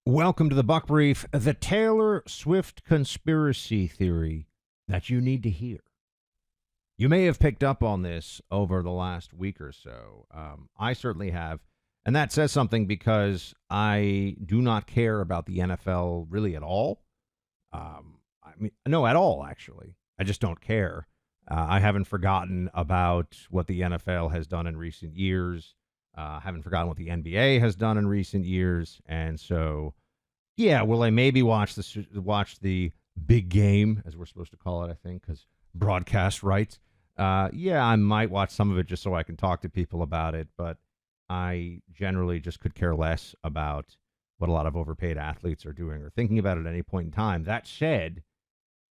Welcome to the Buck Brief, the Taylor Swift conspiracy theory that you need to hear. You may have picked up on this over the last week or so. I certainly have. And that says something because I do not care about the NFL really at all. No, at all, actually. I just don't care. I haven't forgotten about what the NFL has done in recent years. I haven't forgotten what the NBA has done in recent years. And so, yeah, will I maybe watch the big game, as we're supposed to call it, I think, because broadcast rights. Yeah, I might watch some of it just so I can talk to people about it, but I generally just could care less about what a lot of overpaid athletes are doing or thinking about at any point in time. That said,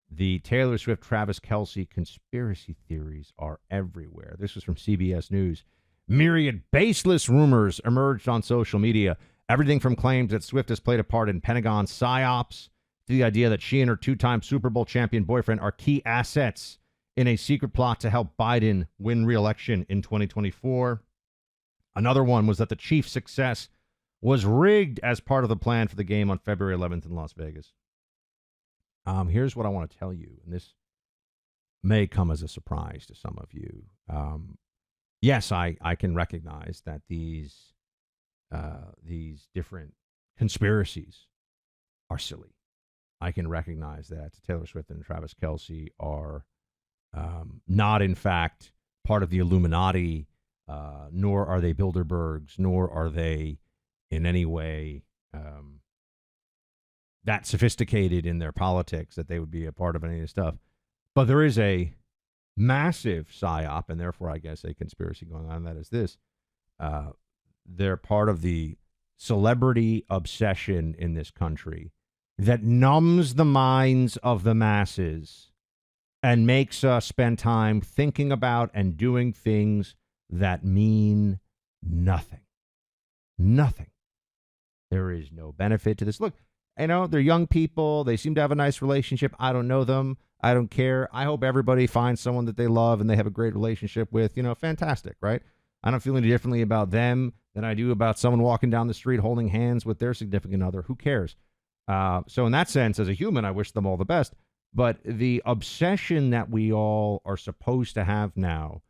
the Taylor Swift, Travis Kelce conspiracy theories are everywhere. This was from CBS News. Myriad baseless rumors emerged on social media. Everything from claims that Swift has played a part in Pentagon psyops to the idea that she and her two-time Super Bowl champion boyfriend are key assets in a secret plot to help Biden win re-election in 2024. Another one was that the Chiefs' success was rigged as part of the plan for the game on February 11th in Las Vegas. Here's what I want to tell you, and this may come as a surprise to some of you. Yes, I can recognize that these different conspiracies are silly. I can recognize that Taylor Swift and Travis Kelce are not, in fact, part of the Illuminati, nor are they Bilderbergs, nor are they in any way that sophisticated in their politics that they would be a part of any of this stuff. But there is a massive psyop, and therefore, I guess, a conspiracy going on. That is this. They're part of the celebrity obsession in this country that numbs the minds of the masses and makes us spend time thinking about and doing things that mean nothing. Nothing. There is no benefit to this. Look, they're young people. They seem to have a nice relationship. I don't know them. I don't care. I hope everybody finds someone that they love and they have a great relationship with. Fantastic, right? I don't feel any differently about them than I do about someone walking down the street holding hands with their significant other. Who cares? So in that sense, as a human, I wish them all the best. But the obsession that we all are supposed to have now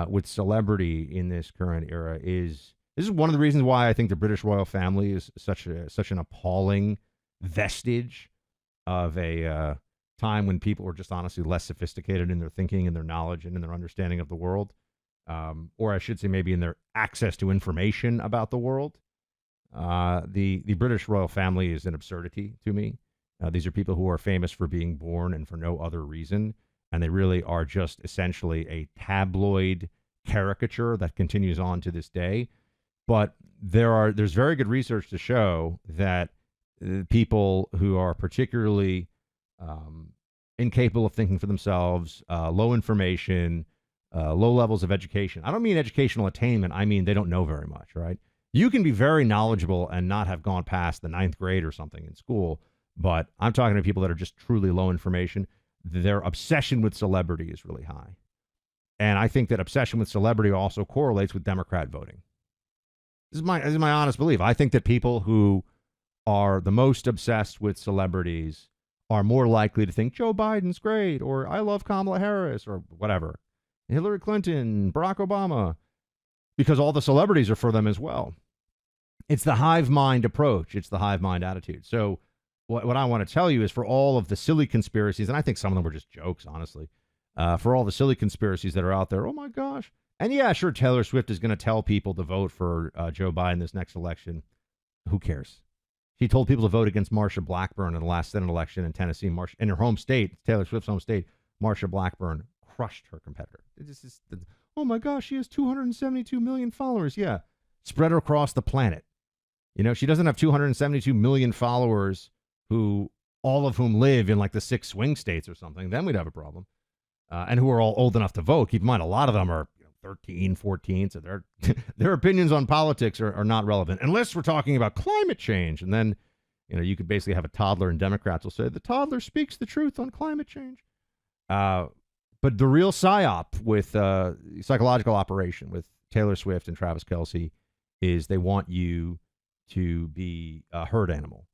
with celebrity in this current era this is one of the reasons why I think the British royal family is such an appalling vestige of a time when people were just honestly less sophisticated in their thinking and their knowledge and in their understanding of the world. Or I should say maybe in their access to information about the world. The British royal family is an absurdity to me. These are people who are famous for being born and for no other reason. And they really are just essentially a tabloid caricature that continues on to this day. But there's very good research to show that people who are particularly incapable of thinking for themselves, low information, low levels of education. I don't mean educational attainment. I mean they don't know very much, right? You can be very knowledgeable and not have gone past the 9th grade or something in school, but I'm talking to people that are just truly low information. Their obsession with celebrity is really high. And I think that obsession with celebrity also correlates with Democrat voting. This is my honest belief. I think that people who are the most obsessed with celebrities are more likely to think Joe Biden's great, or I love Kamala Harris, or whatever. Hillary Clinton, Barack Obama, because all the celebrities are for them as well. It's the hive mind approach. It's the hive mind attitude. So what I want to tell you is for all of the silly conspiracies, and I think some of them were just jokes, honestly, for all the silly conspiracies that are out there, oh my gosh. And yeah, sure, Taylor Swift is going to tell people to vote for Joe Biden this next election. Who cares? She told people to vote against Marsha Blackburn in the last Senate election in Tennessee. In her home state, Taylor Swift's home state, Marsha Blackburn crushed her competitor. Oh my gosh, she has 272 million followers. Yeah, spread her across the planet. She doesn't have 272 million followers all of whom live in like the 6 swing states or something. Then we'd have a problem. And who are all old enough to vote. Keep in mind, a lot of them are 13, 14, so their opinions on politics are not relevant, unless we're talking about climate change. And then, you could basically have a toddler, and Democrats will say, the toddler speaks the truth on climate change. But the real psyop with psychological operation with Taylor Swift and Travis Kelce is they want you to be a herd animal.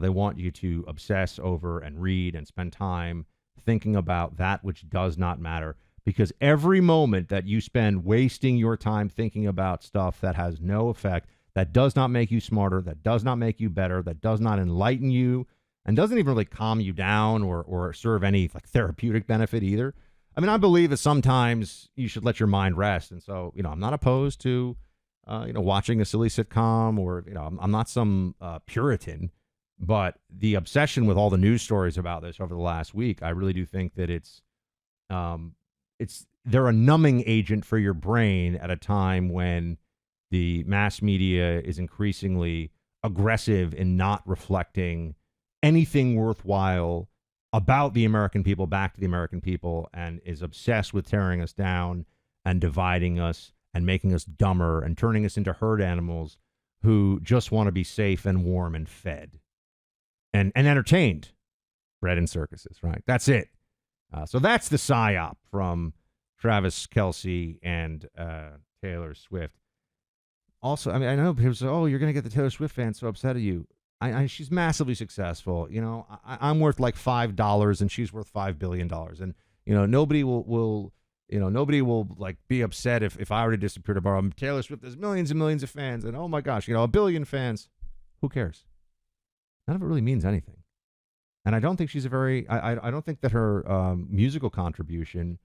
They want you to obsess over and read and spend time thinking about that which does not matter. Because every moment that you spend wasting your time thinking about stuff that has no effect, that does not make you smarter, that does not make you better, that does not enlighten you, and doesn't even really calm you down or serve any like therapeutic benefit either. I mean, I believe that sometimes you should let your mind rest. And so, I'm not opposed to, watching a silly sitcom or, I'm not some Puritan, but the obsession with all the news stories about this over the last week, I really do think that they're a numbing agent for your brain at a time when the mass media is increasingly aggressive in not reflecting anything worthwhile about the American people back to the American people, and is obsessed with tearing us down and dividing us and making us dumber and turning us into herd animals who just want to be safe and warm and fed and entertained, bred in circuses, right? That's it. So that's the psyop from Travis Kelce and Taylor Swift. Also, I mean, I know people say, "Oh, you're going to get the Taylor Swift fans so upset at you." She's massively successful. I'm worth like $5, and she's worth $5 billion. And nobody will like be upset if I were to disappear tomorrow. Taylor Swift has millions and millions of fans, and oh my gosh, a billion fans. Who cares? None of it really means anything. And I don't think she's I don't think that her musical contribution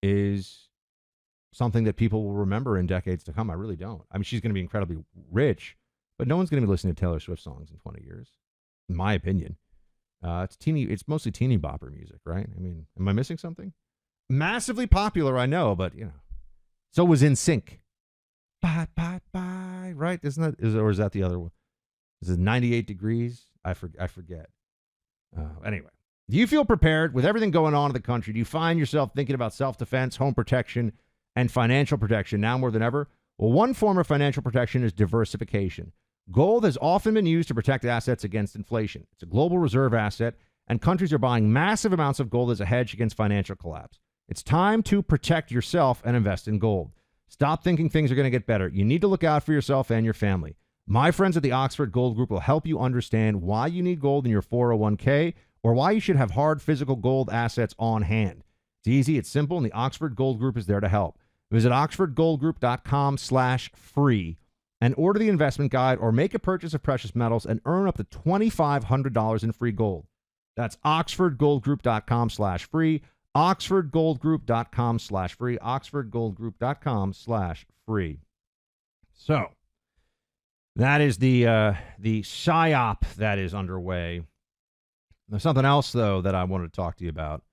is something that people will remember in decades to come. I really don't. I mean, she's going to be incredibly rich, but no one's going to be listening to Taylor Swift songs in 20 years, in my opinion. It's mostly teeny bopper music, right? I mean, am I missing something? Massively popular, I know, but so was NSYNC. Bye, bye, bye, right? Isn't that, or is that the other one? Is it 98 Degrees? I forget. Anyway, do you feel prepared with everything going on in the country? Do you find yourself thinking about self-defense, home protection, and financial protection now more than ever? Well, one form of financial protection is diversification. Gold has often been used to protect assets against inflation. It's a global reserve asset, and countries are buying massive amounts of gold as a hedge against financial collapse. It's time to protect yourself and invest in gold. Stop thinking things are going to get better. You need to look out for yourself and your family. My friends at the Oxford Gold Group will help you understand why you need gold in your 401k or why you should have hard physical gold assets on hand. It's easy, it's simple, and the Oxford Gold Group is there to help. Visit oxfordgoldgroup.com/free and order the investment guide or make a purchase of precious metals and earn up to $2,500 in free gold. That's oxfordgoldgroup.com/free, oxfordgoldgroup.com/free, oxfordgoldgroup.com/free. So that is the psyop that is underway. There's something else, though, that I wanted to talk to you about.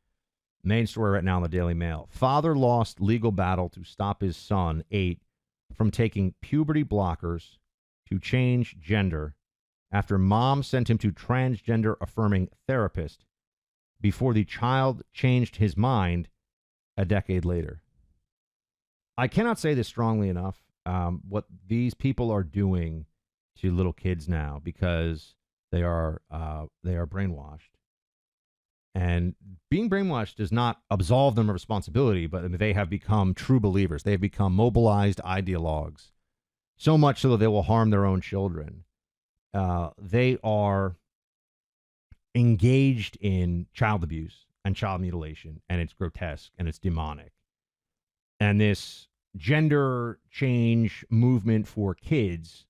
Main story right now in the Daily Mail. Father lost legal battle to stop his son, 8, from taking puberty blockers to change gender after mom sent him to transgender-affirming therapist before the child changed his mind a decade later. I cannot say this strongly enough, what these people are doing to little kids now, because they are brainwashed. And being brainwashed does not absolve them of responsibility, but they have become true believers. They have become mobilized ideologues, so much so that they will harm their own children. They are engaged in child abuse and child mutilation, and it's grotesque and it's demonic. And this gender change movement for kids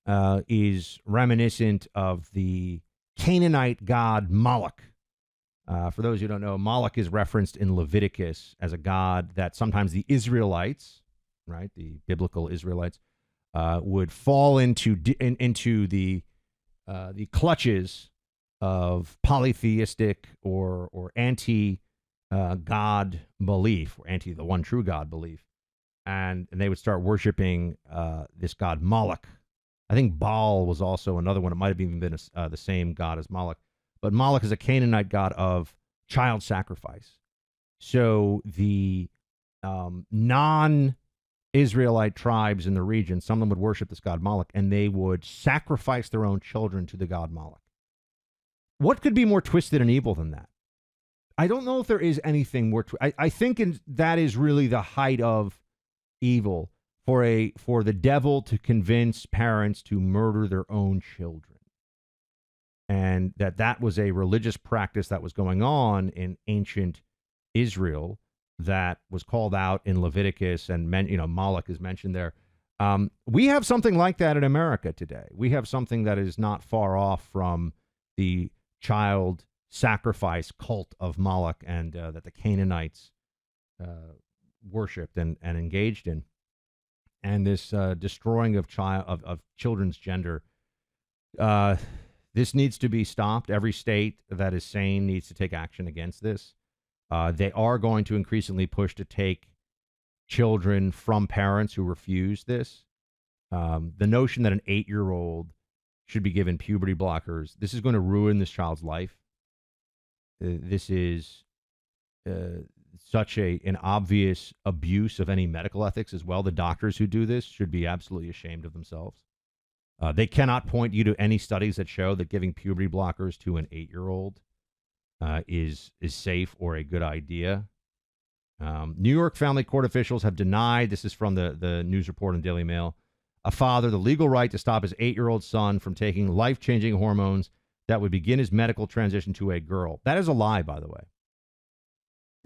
is reminiscent of the Canaanite god Moloch. For those who don't know, Moloch is referenced in Leviticus as a god that sometimes the Israelites, right, the biblical Israelites, would fall into the clutches of polytheistic or anti-God belief, or anti the one true God belief, and they would start worshiping this god Moloch. I think Baal was also another one. It might have even been the same god as Moloch. But Moloch is a Canaanite god of child sacrifice. So the non-Israelite tribes in the region, some of them would worship this god Moloch, and they would sacrifice their own children to the god Moloch. What could be more twisted and evil than that? I don't know if there is anything more. I think that is really the height of evil for the devil to convince parents to murder their own children. And that was a religious practice that was going on in ancient Israel that was called out in Leviticus, and Moloch is mentioned there. We have something like that in America today. We have something that is not far off from the child sacrifice cult of Moloch and that the Canaanites worshipped and engaged in. And this destroying of children's gender, this needs to be stopped. Every state that is sane needs to take action against this. They are going to increasingly push to take children from parents who refuse this. The notion that an 8-year-old should be given puberty blockers, this is going to ruin this child's life. This is such an obvious abuse of any medical ethics as well. The doctors who do this should be absolutely ashamed of themselves. They cannot point you to any studies that show that giving puberty blockers to an 8-year-old is safe or a good idea. New York family court officials have denied, this is from the news report in Daily Mail, a father the legal right to stop his 8-year-old son from taking life-changing hormones that would begin his medical transition to a girl. That is a lie, by the way.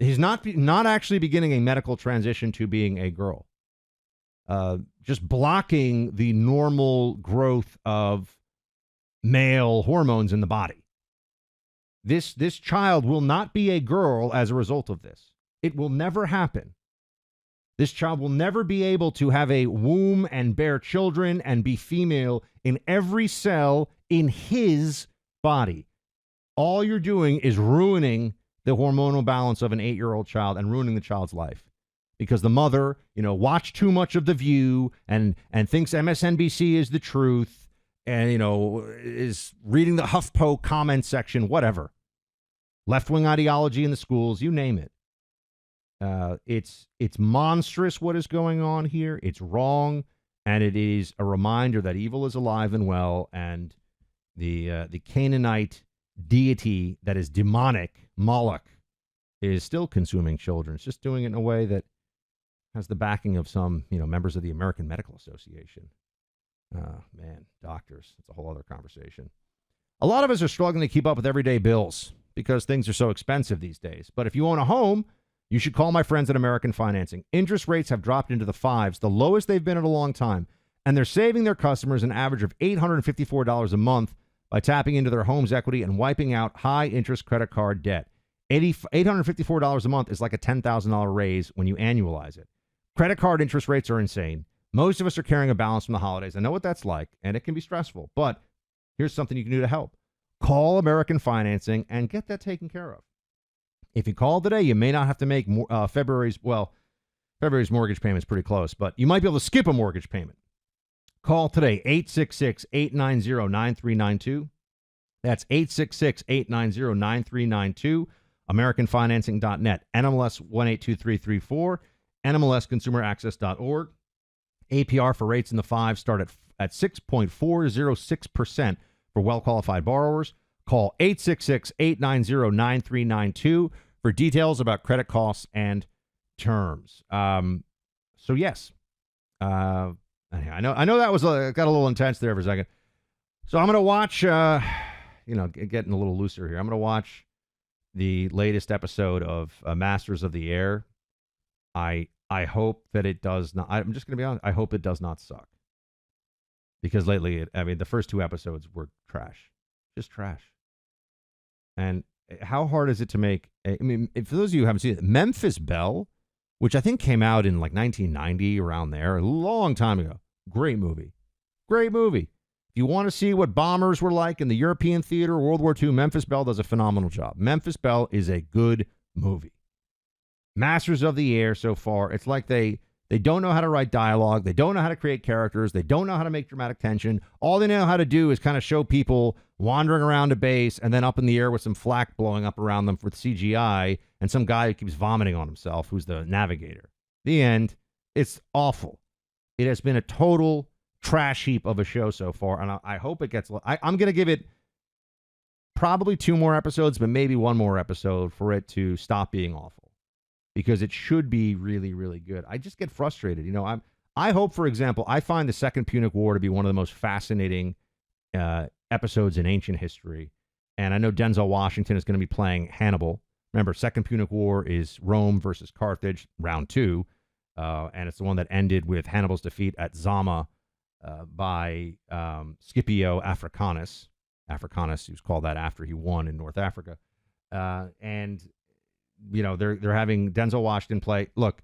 He's not actually beginning a medical transition to being a girl. Just blocking the normal growth of male hormones in the body. This child will not be a girl as a result of this. It will never happen. This child will never be able to have a womb and bear children and be female in every cell in his body. All you're doing is ruining the hormonal balance of an 8-year-old child and ruining the child's life. Because the mother, watched too much of The View and thinks MSNBC is the truth and, is reading the HuffPo comment section, whatever. Left-wing ideology in the schools, you name it. It's monstrous what is going on here. It's wrong, and it is a reminder that evil is alive and well, and the Canaanite deity that is demonic, Moloch, is still consuming children. It's just doing it in a way that has the backing of some, members of the American Medical Association. Man, doctors, it's a whole other conversation. A lot of us are struggling to keep up with everyday bills because things are so expensive these days. But if you own a home, you should call my friends at American Financing. Interest rates have dropped into the 5s, the lowest they've been in a long time, and they're saving their customers an average of $854 a month by tapping into their home's equity and wiping out high-interest credit card debt. $854 a month is like a $10,000 raise when you annualize it. Credit card interest rates are insane. Most of us are carrying a balance from the holidays. I know what that's like, and it can be stressful. But here's something you can do to help. Call American Financing and get that taken care of. If you call today, you may not have to make February's mortgage payment is pretty close, but you might be able to skip a mortgage payment. Call today, 866-890-9392. That's 866-890-9392. AmericanFinancing.net. NMLS 182334. NMLSConsumerAccess.org. APR for rates in the 5 start at 6.406% for well-qualified borrowers. Call 866-890-9392 for details about credit costs and terms. So yes, I know that was got a little intense there for a second. So I'm going to watch, getting a little looser here. I'm going to watch the latest episode of Masters of the Air. I hope that it does not. I'm just going to be honest. I hope it does not suck. Because lately, the first 2 episodes were trash. Just trash. And how hard is it to make? If for those of you who haven't seen it, Memphis Belle, which I think came out in like 1990, around there, a long time ago. Great movie. Great movie. If you want to see what bombers were like in the European theater, World War II, Memphis Belle does a phenomenal job. Memphis Belle is a good movie. Masters of the Air so far, it's like they don't know how to write dialogue. They don't know how to create characters. They don't know how to make dramatic tension. All they know how to do is kind of show people wandering around a base and then up in the air with some flak blowing up around them for CGI and some guy who keeps vomiting on himself who's the navigator. The end. It's awful. It has been a total trash heap of a show so far, and I hope it gets... I'm going to give it probably 2 more episodes, but maybe 1 more episode for it to stop being awful. Because it should be really, really good. I just get frustrated. I hope, for example, I find the Second Punic War to be one of the most fascinating episodes in ancient history. And I know Denzel Washington is going to be playing Hannibal. Remember, Second Punic War is Rome versus Carthage, round 2. And it's the one that ended with Hannibal's defeat at Zama by Scipio Africanus. Africanus, he was called that after he won in North Africa. And, they're having Denzel Washington play. Look,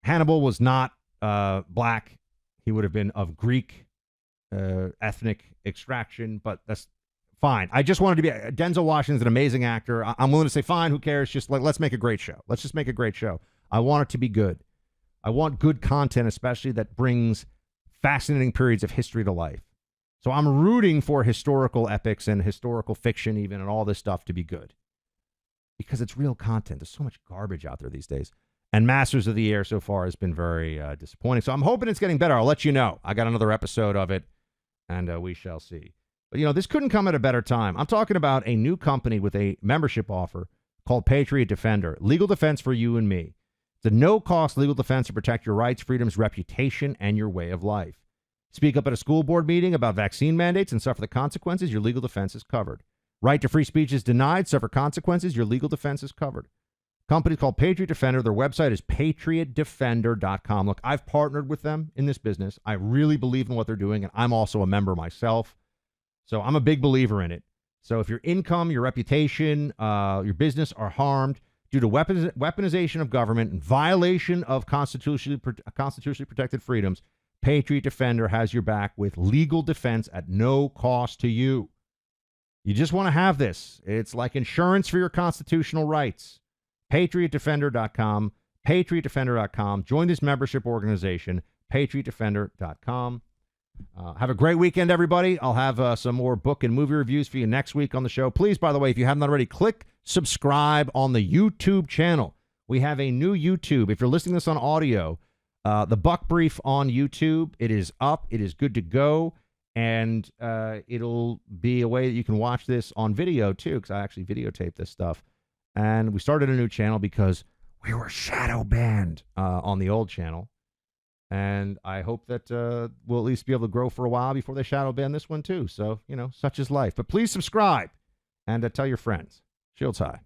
Hannibal was not black. He would have been of Greek ethnic extraction, but that's fine. I just wanted to be Denzel Washington's an amazing actor. I'm willing to say, fine, who cares? Just let's make a great show. Let's just make a great show. I want it to be good. I want good content, especially that brings fascinating periods of history to life. So I'm rooting for historical epics and historical fiction even and all this stuff to be good because it's real content. There's so much garbage out there these days. And Masters of the Air so far has been very disappointing. So I'm hoping it's getting better. I'll let you know. I got another episode of it, and we shall see. But, this couldn't come at a better time. I'm talking about a new company with a membership offer called Patriot Defender. Legal defense for you and me. It's a no-cost legal defense to protect your rights, freedoms, reputation, and your way of life. Speak up at a school board meeting about vaccine mandates and suffer the consequences, your legal defense is covered. Right to free speech is denied, suffer consequences, your legal defense is covered. Company called Patriot Defender. Their website is patriotdefender.com. Look, I've partnered with them in this business. I really believe in what they're doing, and I'm also a member myself. So I'm a big believer in it. So if your income, your reputation, your business are harmed due to weaponization of government and violation of constitutionally protected freedoms, Patriot Defender has your back with legal defense at no cost to you. You just want to have this. It's like insurance for your constitutional rights. PatriotDefender.com, PatriotDefender.com. Join this membership organization, PatriotDefender.com. Have a great weekend, everybody. I'll have some more book and movie reviews for you next week on the show. Please, by the way, if you haven't already, click subscribe on the YouTube channel. We have a new YouTube. If you're listening to this on audio, the Buck Brief on YouTube, it is up. It is good to go. And it'll be a way that you can watch this on video, too, because I actually videotape this stuff. And we started a new channel because we were shadow banned on the old channel. And I hope that we'll at least be able to grow for a while before they shadow ban this one, too. So, such is life. But please subscribe and tell your friends. Shields high.